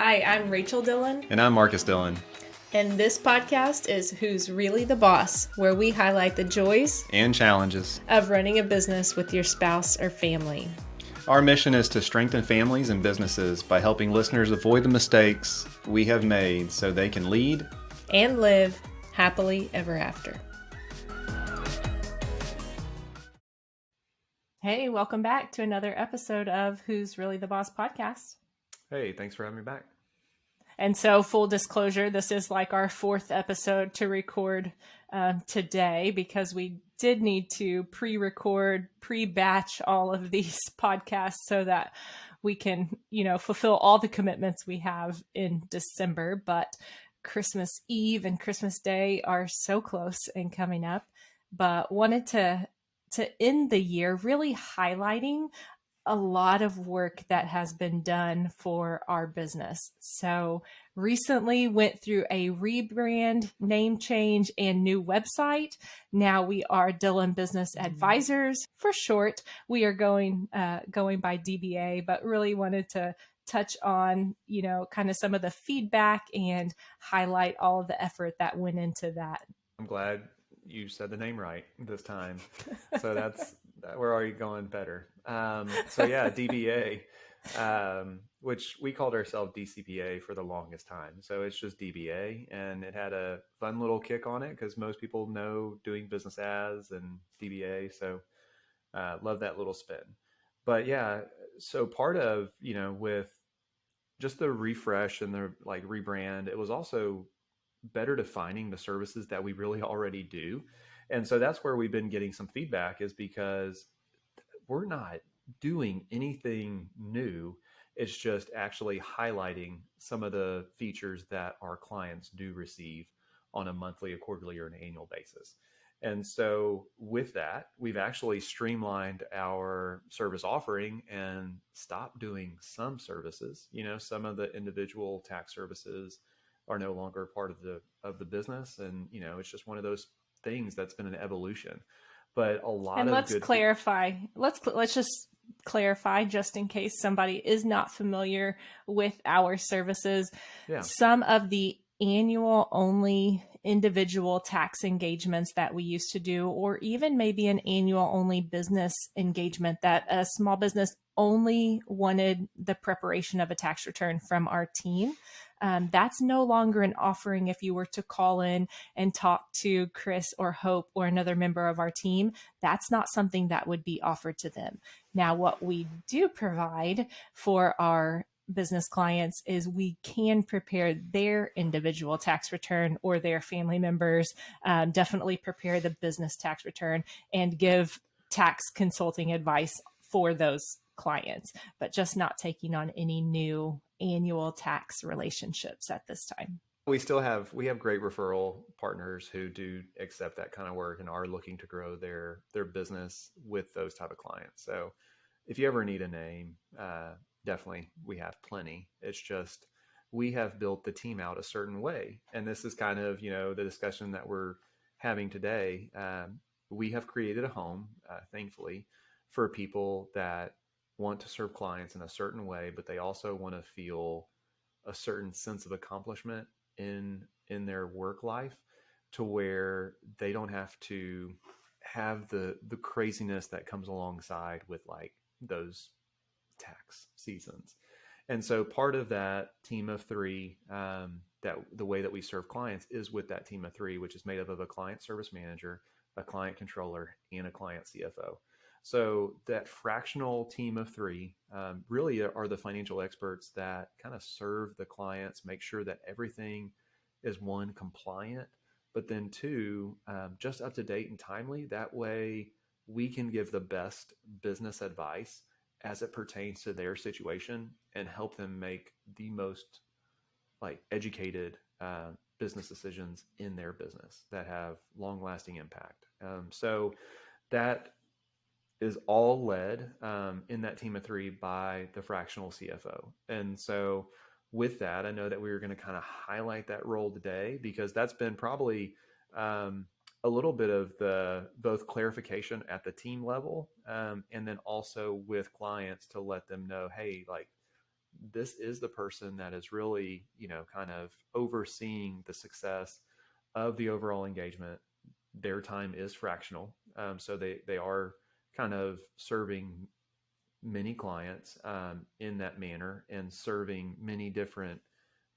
Hi, I'm Rachel Dillon. And I'm Marcus Dillon. And this podcast is Who's Really the Boss, where we highlight the joys and challenges of running a business with your spouse or family. Our mission is to strengthen families and businesses by helping listeners avoid the mistakes we have made so they can lead and live happily ever after. Hey, welcome back to another episode of Who's Really the Boss podcast. Hey, thanks for having me back. And so, full disclosure, this is like our fourth episode to record today because we did need to pre-record, pre-batch all of these podcasts so that we can, fulfill all the commitments we have in December. But Christmas Eve and Christmas Day are so close and coming up. But wanted to end the year really highlighting a lot of work that has been done for our business. So recently went through a rebrand, name change, and new website. Now we are Dillon Business Advisors for short. We are going by DBA, but really wanted to touch on, kind of some of the feedback and highlight all of the effort that went into that. I'm glad you said the name right this time. So we're already going better. DBA, which we called ourselves DCPA for the longest time. So it's just DBA, and it had a fun little kick on it because most people know doing business as and DBA. So love that little spin. But yeah, so part of, with just the refresh and the rebrand, it was also better defining the services that we really already do. And so that's where we've been getting some feedback, is because we're not doing anything new. It's just actually highlighting some of the features that our clients do receive on a monthly, a quarterly, or an annual basis. And so with that, we've actually streamlined our service offering and stopped doing some services. Some of the individual tax services are no longer part of the business, and it's just one of those things that's been an evolution. But a lot and of let's clarify. Let's just clarify, just in case somebody is not familiar with our services. Yeah. Some of the annual only individual tax engagements that we used to do, or even maybe an annual only business engagement that a small business only wanted the preparation of a tax return from our team. That's no longer an offering if you were to call in and talk to Chris or Hope or another member of our team. That's not something that would be offered to them. Now, what we do provide for our business clients is we can prepare their individual tax return, or their family members definitely prepare the business tax return and give tax consulting advice for those clients, but just not taking on any new annual tax relationships at this time. We have great referral partners who do accept that kind of work and are looking to grow their business with those type of clients. So if you ever need a name, definitely we have plenty. It's just we have built the team out a certain way. And this is kind of, the discussion that we're having today. We have created a home, thankfully, for people that want to serve clients in a certain way, but they also want to feel a certain sense of accomplishment in their work life, to where they don't have to have the craziness that comes alongside with those tax seasons. And so part of that team of three, that the way that we serve clients is with that team of three, which is made up of a client service manager, a client controller, and a client CFO. So that fractional team of three really are the financial experts that kind of serve the clients, make sure that everything is, one, compliant, but then two, just up to date and timely. That way we can give the best business advice as it pertains to their situation and help them make the most educated business decisions in their business that have long-lasting impact. So that is all led in that team of three by the fractional CFO. And so with that, I know that we were going to kind of highlight that role today, because that's been probably a little bit of the both clarification at the team level, and then also with clients to let them know, hey, this is the person that is really, kind of overseeing the success of the overall engagement. Their time is fractional. So they are kind of serving many clients in that manner, and serving many different,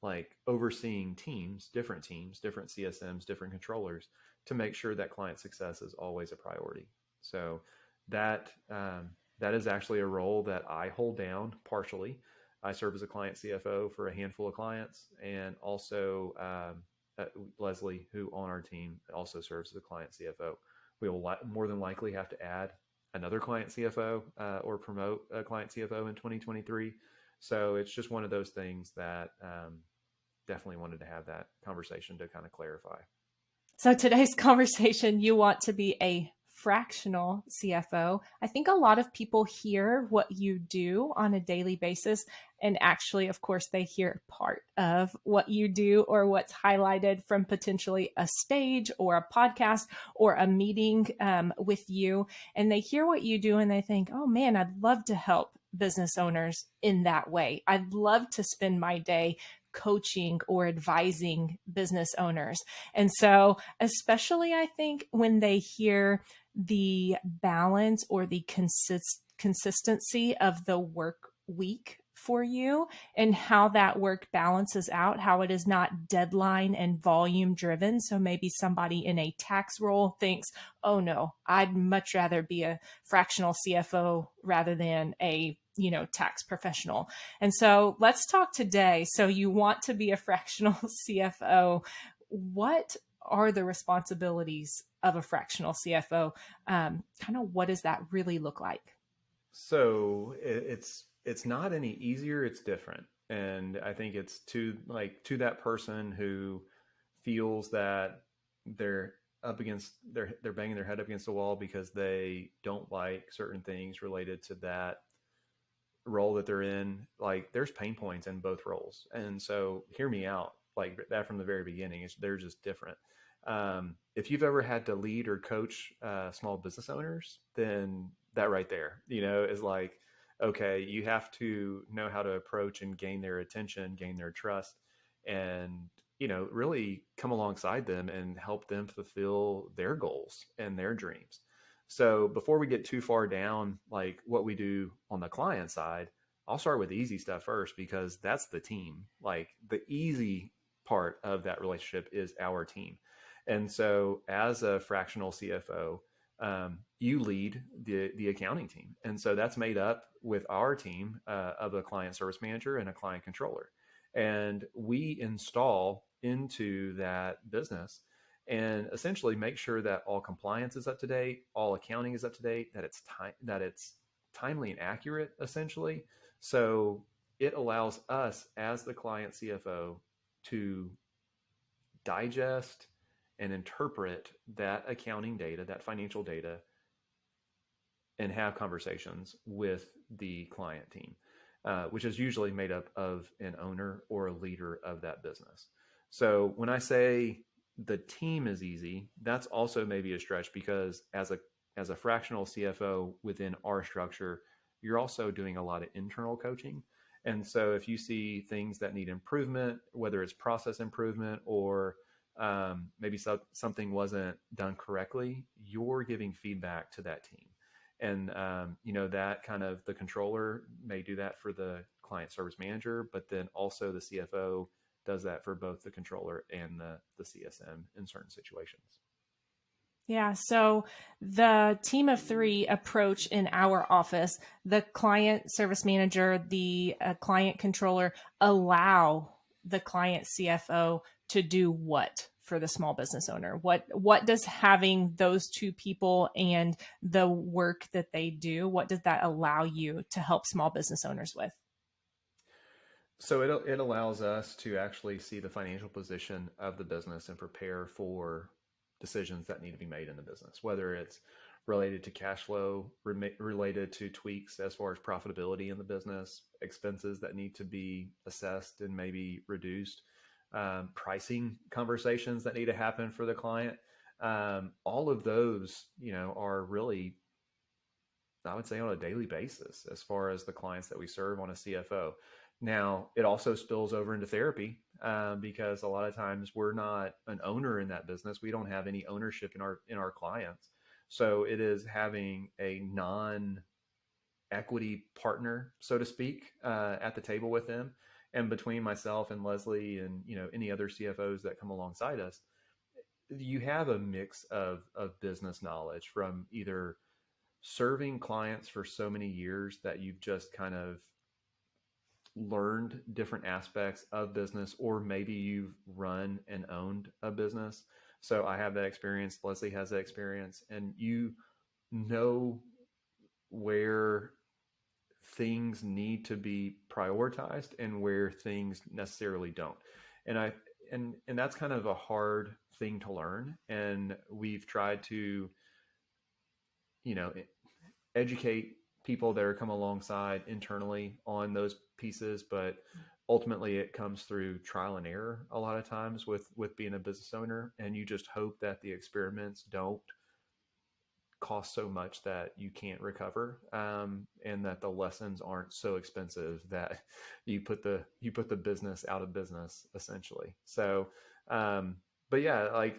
like overseeing teams, different CSMs, different controllers, to make sure that client success is always a priority. So that that is actually a role that I hold down partially. I serve as a client CFO for a handful of clients, and also Leslie, who on our team also serves as a client CFO. We will more than likely have to add another client CFO or promote a client CFO in 2023. So it's just one of those things that definitely wanted to have that conversation to kind of clarify. So today's conversation, you want to be a fractional CFO. I think a lot of people hear what you do on a daily basis. And actually, of course, they hear part of what you do or what's highlighted from potentially a stage or a podcast or a meeting with you. And they hear what you do and they think, oh man, I'd love to help business owners in that way. I'd love to spend my day coaching or advising business owners. And so, especially I think when they hear the balance or the consistency of the work week for you and how that work balances out, how it is not deadline and volume driven. So maybe somebody in a tax role thinks, oh no, I'd much rather be a fractional CFO rather than a tax professional. And so let's talk today. So you want to be a fractional CFO. What are the responsibilities of a fractional CFO? Kind of what does that really look like? So it's not any easier. It's different, and I think it's to that person who feels that they're up against they're banging their head up against the wall because they don't like certain things related to that role that they're in. Like, there's pain points in both roles, and so hear me out. Like that from the very beginning, they're just different. If you've ever had to lead or coach small business owners, then that right there, is like, okay, you have to know how to approach and gain their attention, gain their trust, and really come alongside them and help them fulfill their goals and their dreams. So before we get too far down, like what we do on the client side, I'll start with the easy stuff first, because that's the team. Like, the easy part of that relationship is our team. And so as a fractional CFO, you lead the accounting team. And so that's made up with our team of a client service manager and a client controller. And we install into that business and essentially make sure that all compliance is up to date, all accounting is up to date, that it's timely and accurate, essentially. So it allows us as the client CFO to digest and interpret that accounting data, that financial data, and have conversations with the client team, which is usually made up of an owner or a leader of that business. So when I say the team is easy, that's also maybe a stretch, because as a fractional CFO within our structure, you're also doing a lot of internal coaching. And so if you see things that need improvement, whether it's process improvement or maybe something wasn't done correctly, you're giving feedback to that team. And, that kind of, the controller may do that for the client service manager, but then also the CFO does that for both the controller and the CSM in certain situations. Yeah. So the team of three approach in our office, the client service manager, the client controller allow the client CFO to do what for the small business owner? What does having those two people and the work that they do, what does that allow you to help small business owners with? So it allows us to actually see the financial position of the business and prepare for decisions that need to be made in the business, whether it's related to cash flow, related to tweaks as far as profitability in the business, expenses that need to be assessed and maybe reduced, pricing conversations that need to happen for the client. All of those, are really, I would say, on a daily basis as far as the clients that we serve on a CFO. Now, it also spills over into therapy, because a lot of times we're not an owner in that business. We don't have any ownership in our clients. So it is having a non equity partner, so to speak, at the table with them. And between myself and Leslie and any other CFOs that come alongside us, you have a mix of business knowledge from either serving clients for so many years that you've just kind of learned different aspects of business, or maybe you've run and owned a business. So I have that experience. Leslie has that experience, and you know where things need to be prioritized and where things necessarily don't. And I and that's kind of a hard thing to learn. And we've tried to, you know, educate people that are come alongside internally on those pieces, but ultimately it comes through trial and error a lot of times with being a business owner. And you just hope that the experiments don't cost so much that you can't recover, and that the lessons aren't so expensive that you put the business out of business essentially. So but yeah, like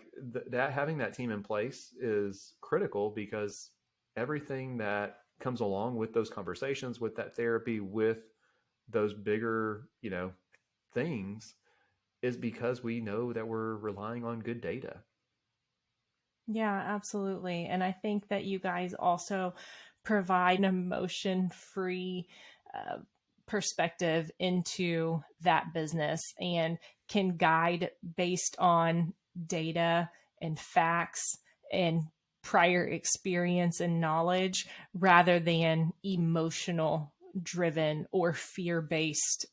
that, having that team in place is critical, because everything that comes along with those conversations, with that therapy, with those bigger things, is because we know that we're relying on good data. Yeah, absolutely. And I think that you guys also provide an emotion free uh, perspective into that business and can guide based on data and facts and prior experience and knowledge rather than emotional driven or fear based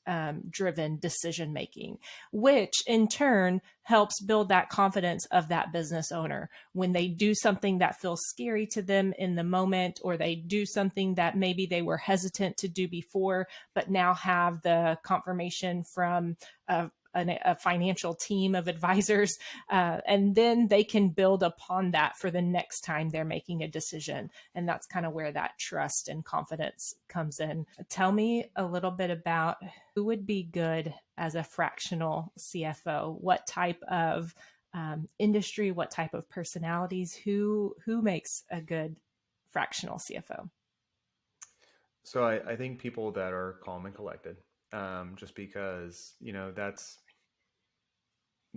driven decision making, which in turn helps build that confidence of that business owner when they do something that feels scary to them in the moment, or they do something that maybe they were hesitant to do before, but now have the confirmation from a financial team of advisors, and then they can build upon that for the next time they're making a decision. And that's kind of where that trust and confidence comes in. Tell me a little bit about who would be good as a fractional CFO. What type of industry, what type of personalities, who makes a good fractional CFO? So I think people that are calm and collected, just because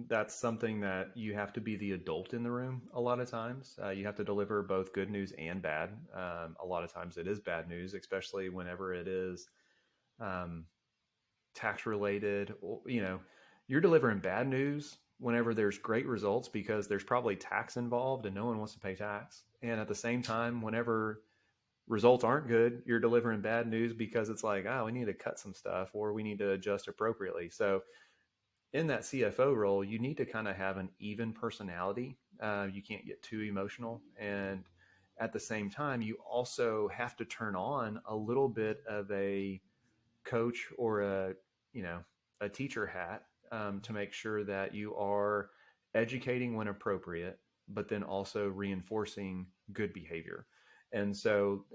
that's something that you have to be the adult in the room a lot of times. You have to deliver both good news and bad. A lot of times it is bad news, especially whenever it is um, tax related. You're delivering bad news whenever there's great results, because there's probably tax involved and no one wants to pay tax. And at the same time, whenever results aren't good, you're delivering bad news because it's like, oh, we need to cut some stuff or we need to adjust appropriately. So in that CFO role, you need to kind of have an even personality. You can't get too emotional. And at the same time, you also have to turn on a little bit of a coach or a teacher hat, to make sure that you are educating when appropriate, but then also reinforcing good behavior. And so,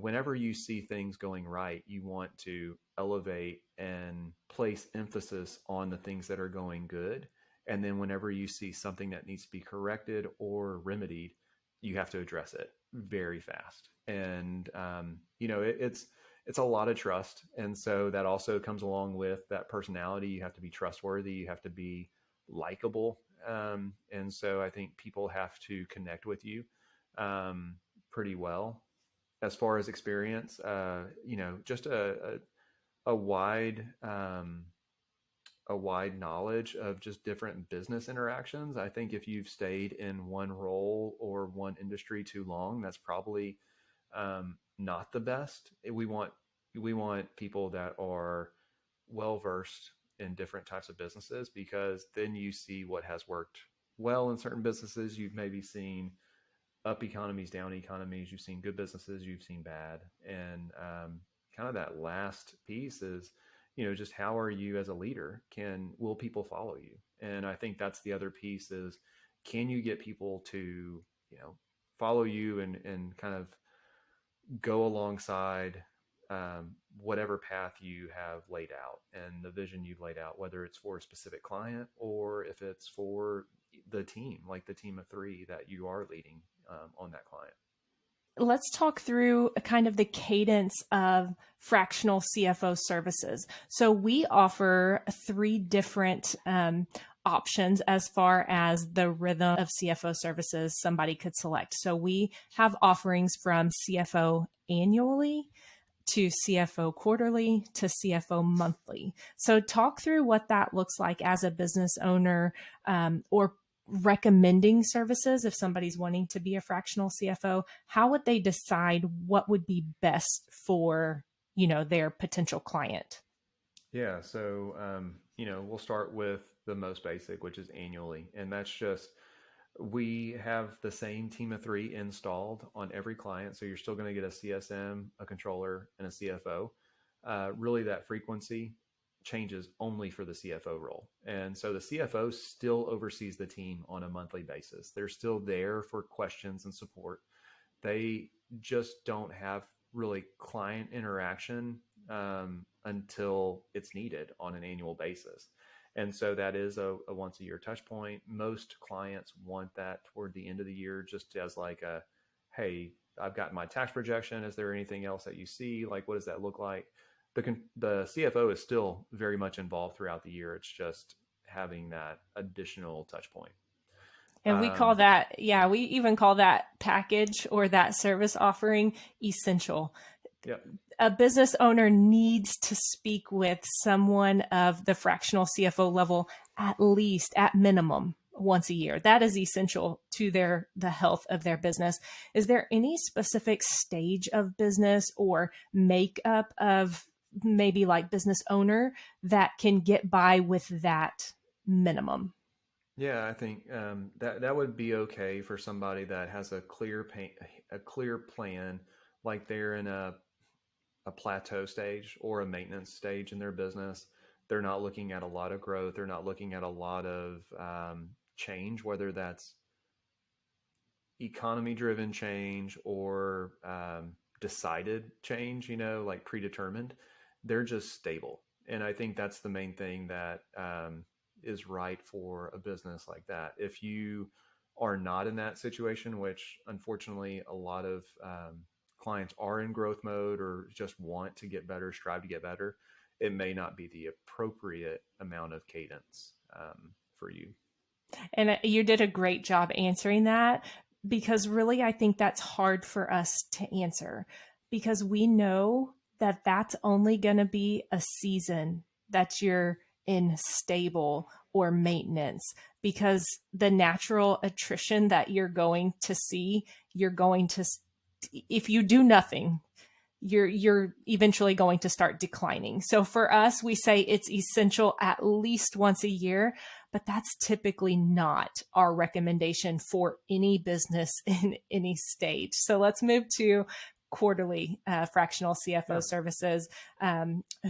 whenever you see things going right, you want to elevate and place emphasis on the things that are going good. And then whenever you see something that needs to be corrected or remedied, you have to address it very fast. And it's a lot of trust. And so that also comes along with that personality. You have to be trustworthy. You have to be likable. And so I think people have to connect with you pretty well. As far as experience, just a wide a wide knowledge of just different business interactions. I think if you've stayed in one role or one industry too long, that's probably not the best. We want people that are well versed in different types of businesses, because then you see what has worked well in certain businesses. You've maybe seen up economies, down economies. You've seen good businesses, you've seen bad, and kind of that last piece is, just how are you as a leader? Will people follow you? And I think that's the other piece is, can you get people to follow you and kind of go alongside whatever path you have laid out and the vision you've laid out, whether it's for a specific client or if it's for the team, like the team of three that you are leading on that client. Let's talk through kind of the cadence of fractional CFO services. So we offer three different options as far as the rhythm of CFO services somebody could select. So we have offerings from CFO annually to CFO quarterly to CFO monthly. So talk through what that looks like as a business owner, or recommending services. If somebody's wanting to be a fractional CFO, how would they decide what would be best for, their potential client? Yeah. So, we'll start with the most basic, which is annually. And that's just, we have the same team of three installed on every client. So you're still going to get a CSM, a controller, and a CFO. Really, that frequency changes only for the CFO role. And so the CFO still oversees the team on a monthly basis. They're still there for questions and support. They just don't have really client interaction until it's needed on an annual basis. And so that is a once a year touch point. Most clients want that toward the end of the year, just as like a, hey, I've got my tax projection. Is there anything else that you see? Like, what does that look like? The CFO is still very much involved throughout the year. It's just having that additional touch point. And we call that, yeah, we even call that package or that service offering essential. Yep. A business owner needs to speak with someone of the fractional CFO level at least, at minimum, once a year. That is essential to the health of their business. Is there any specific stage of business or makeup of maybe like business owner that can get by with that minimum? Yeah, I think that would be okay for somebody that has a clear plan, like they're in a plateau stage or a maintenance stage in their business. They're not looking at a lot of growth. They're not looking at a lot of change, whether that's economy driven change or decided change, like predetermined. They're just stable. And I think that's the main thing that is right for a business like that. If you are not in that situation, which unfortunately a lot of clients are in growth mode or just want to get better, strive to get better, it may not be the appropriate amount of cadence for you. And you did a great job answering that, because really, I think that's hard for us to answer, because we know that that's only going to be a season that you're in stable or maintenance, because the natural attrition that you're going to see, if you do nothing, you're eventually going to start declining. So for us, we say it's essential at least once a year, but that's typically not our recommendation for any business in any stage. So let's move to quarterly fractional CFO services.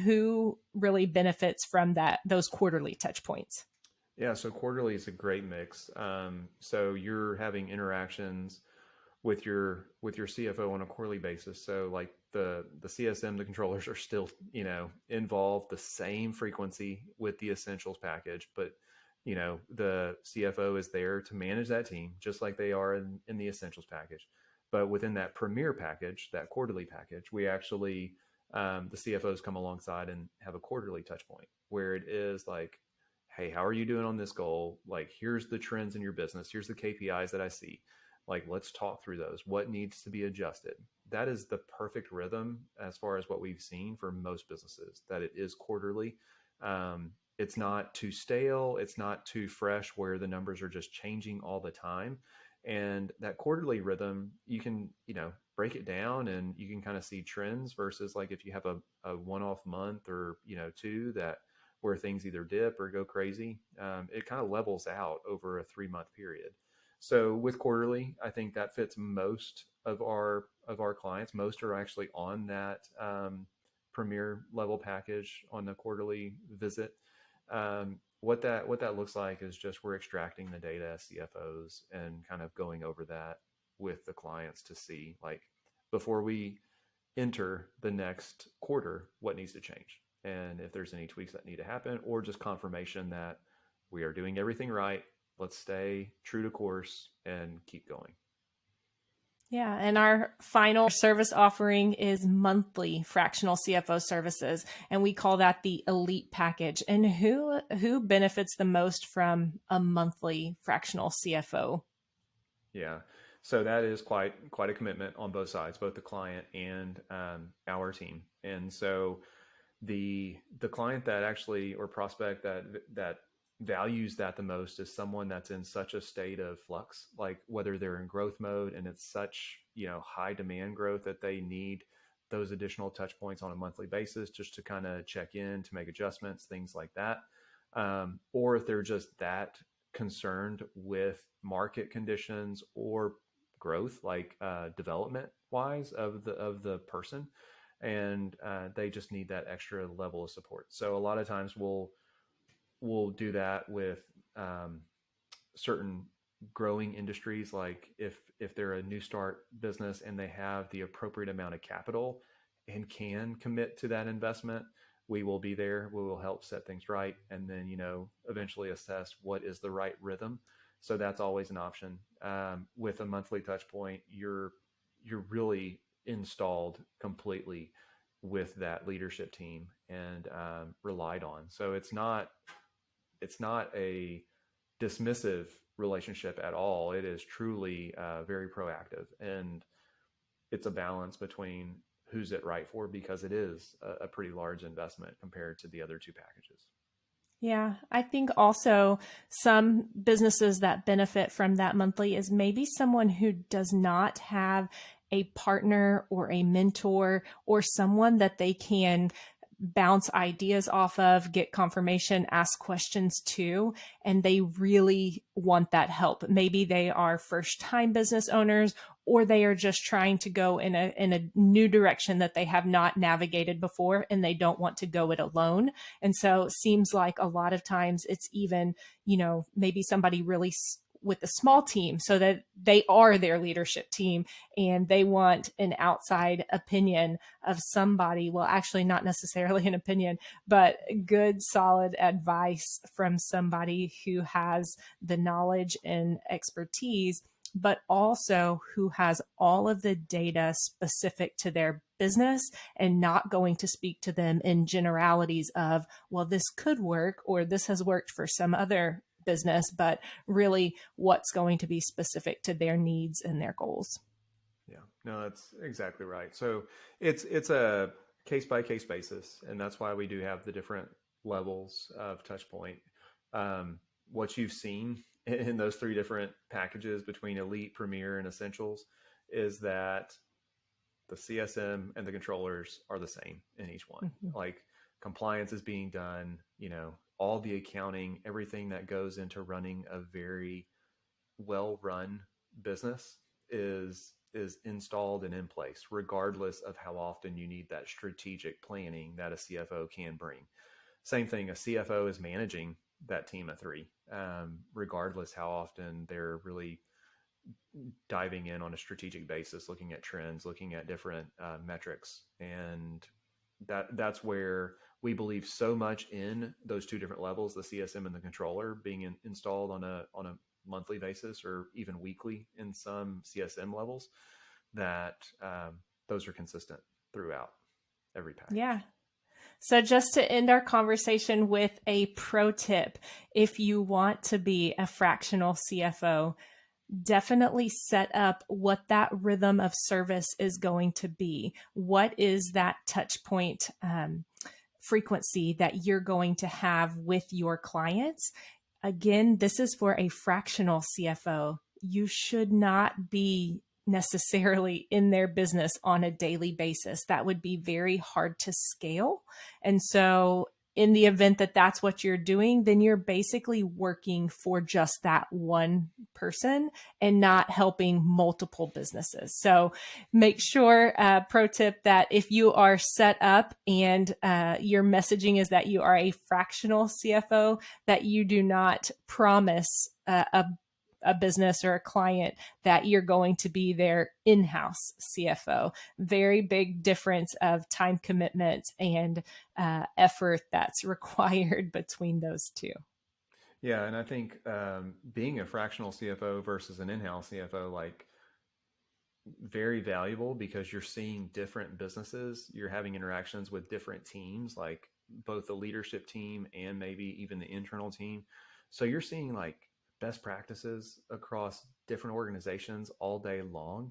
Who really benefits from those quarterly touch points? Yeah, so quarterly is a great mix. So you're having interactions with your CFO on a quarterly basis. So like the CSM, the controllers are still, involved the same frequency with the essentials package, but the CFO is there to manage that team just like they are in the essentials package. But within that premier package, that quarterly package, we actually the CFOs come alongside and have a quarterly touch point where it is like, hey, how are you doing on this goal? Like, here's the trends in your business. Here's the KPIs that I see. Like, let's talk through those. What needs to be adjusted? That is the perfect rhythm as far as what we've seen for most businesses, that it is quarterly. It's not too stale. It's not too fresh where the numbers are just changing all the time. And that quarterly rhythm, you can, break it down and you can kind of see trends versus like if you have a one-off month or, two that where things either dip or go crazy, it kind of levels out over a 3-month period. So with quarterly, I think that fits most of our clients. Most are actually on that premier level package on the quarterly visit. What that looks like is just we're extracting the data as CFOs and kind of going over that with the clients to see, like, before we enter the next quarter what needs to change, and if there's any tweaks that need to happen, or just confirmation that we are doing everything right. Let's stay true to course and keep going. Yeah, and our final service offering is monthly fractional CFO services, and we call that the elite package. And who benefits the most from a monthly fractional CFO? Yeah, so that is quite a commitment on both sides, both the client and our team. And so the client that actually, or prospect that values that the most, is someone that's in such a state of flux, like whether they're in growth mode and it's such, high demand growth that they need those additional touch points on a monthly basis just to kind of check in, to make adjustments, things like that. Or if they're just that concerned with market conditions or growth, like development wise of the person, and they just need that extra level of support. So a lot of times we'll do that with certain growing industries, like if they're a new start business and they have the appropriate amount of capital and can commit to that investment, we will be there. We will help set things right, and then eventually assess what is the right rhythm. So that's always an option. With a monthly touch point, you're really installed completely with that leadership team and relied on. So it's not a dismissive relationship at all. It is truly very proactive, and it's a balance between who's it right for, because it is a pretty large investment compared to the other two packages. Yeah, I think also some businesses that benefit from that monthly is maybe someone who does not have a partner or a mentor or someone that they can bounce ideas off of, get confirmation, ask questions to, and they really want that help. Maybe they are first-time business owners, or they are just trying to go in a new direction that they have not navigated before, and they don't want to go it alone. And so it seems like a lot of times it's even, maybe somebody really with a small team, so that they are their leadership team and they want an outside opinion of somebody. Well, actually not necessarily an opinion, but good, solid advice from somebody who has the knowledge and expertise, but also who has all of the data specific to their business and not going to speak to them in generalities of, well, this could work or this has worked for some other business, but really what's going to be specific to their needs and their goals. Yeah, no, that's exactly right. So it's a case by case basis, and that's why we do have the different levels of touch point. What you've seen in those three different packages between Elite, Premier, and Essentials is that the CSM and the controllers are the same in each one. Mm-hmm. Like compliance is being done, all the accounting, everything that goes into running a very well-run business is installed and in place, regardless of how often you need that strategic planning that a CFO can bring. Same thing, a CFO is managing that team of three, regardless how often they're really diving in on a strategic basis, looking at trends, looking at different metrics. And that's where we believe so much in those two different levels, the CSM and the controller being installed on a monthly basis or even weekly in some CSM levels, that those are consistent throughout every package. Yeah. So just to end our conversation with a pro tip, if you want to be a fractional CFO, definitely set up what that rhythm of service is going to be. What is that touch point frequency that you're going to have with your clients? Again, this is for a fractional CFO. You should not be necessarily in their business on a daily basis. That would be very hard to scale. And so in the event that that's what you're doing, then you're basically working for just that one person and not helping multiple businesses. So make sure, pro tip, that if you are set up and your messaging is that you are a fractional CFO, that you do not promise a a business or a client that you're going to be their in-house CFO. Very big difference of time commitment and effort that's required between those two. Yeah, and I think being a fractional CFO versus an in-house CFO, like very valuable because you're seeing different businesses. You're having interactions with different teams, like both the leadership team and maybe even the internal team. So you're seeing like best practices across different organizations all day long.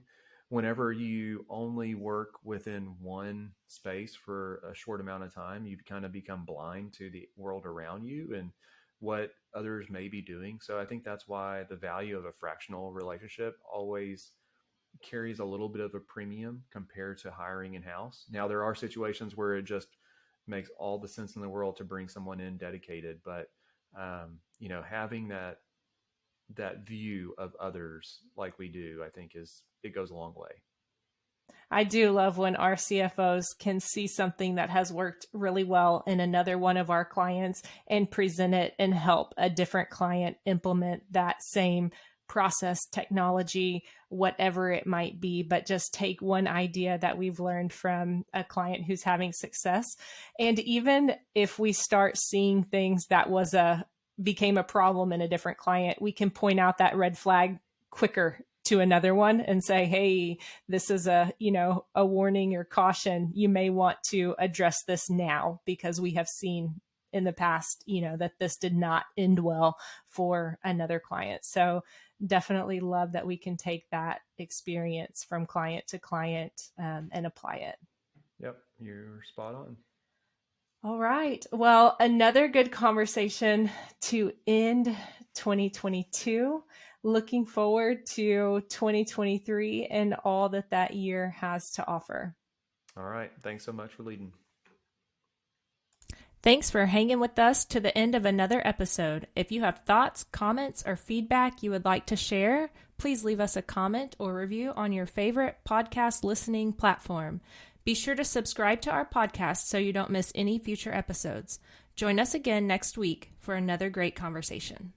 Whenever you only work within one space for a short amount of time, you kind of become blind to the world around you and what others may be doing. So I think that's why the value of a fractional relationship always carries a little bit of a premium compared to hiring in-house. Now, there are situations where it just makes all the sense in the world to bring someone in dedicated, but having that view of others like we do, I think it goes a long way. I do love when our CFOs can see something that has worked really well in another one of our clients and present it and help a different client implement that same process, technology, whatever it might be, but just take one idea that we've learned from a client who's having success. And even if we start seeing things that became a problem in a different client, we can point out that red flag quicker to another one and say, hey, this is a warning or caution. You may want to address this now because we have seen in the past, that this did not end well for another client. So definitely love that we can take that experience from client to client and apply it. Yep, you're spot on. All right. Well, another good conversation to end 2022. Looking forward to 2023 and all that year has to offer. All right. Thanks so much for leading. Thanks for hanging with us to the end of another episode. If you have thoughts, comments, or feedback you would like to share, please leave us a comment or review on your favorite podcast listening platform. Be sure to subscribe to our podcast so you don't miss any future episodes. Join us again next week for another great conversation.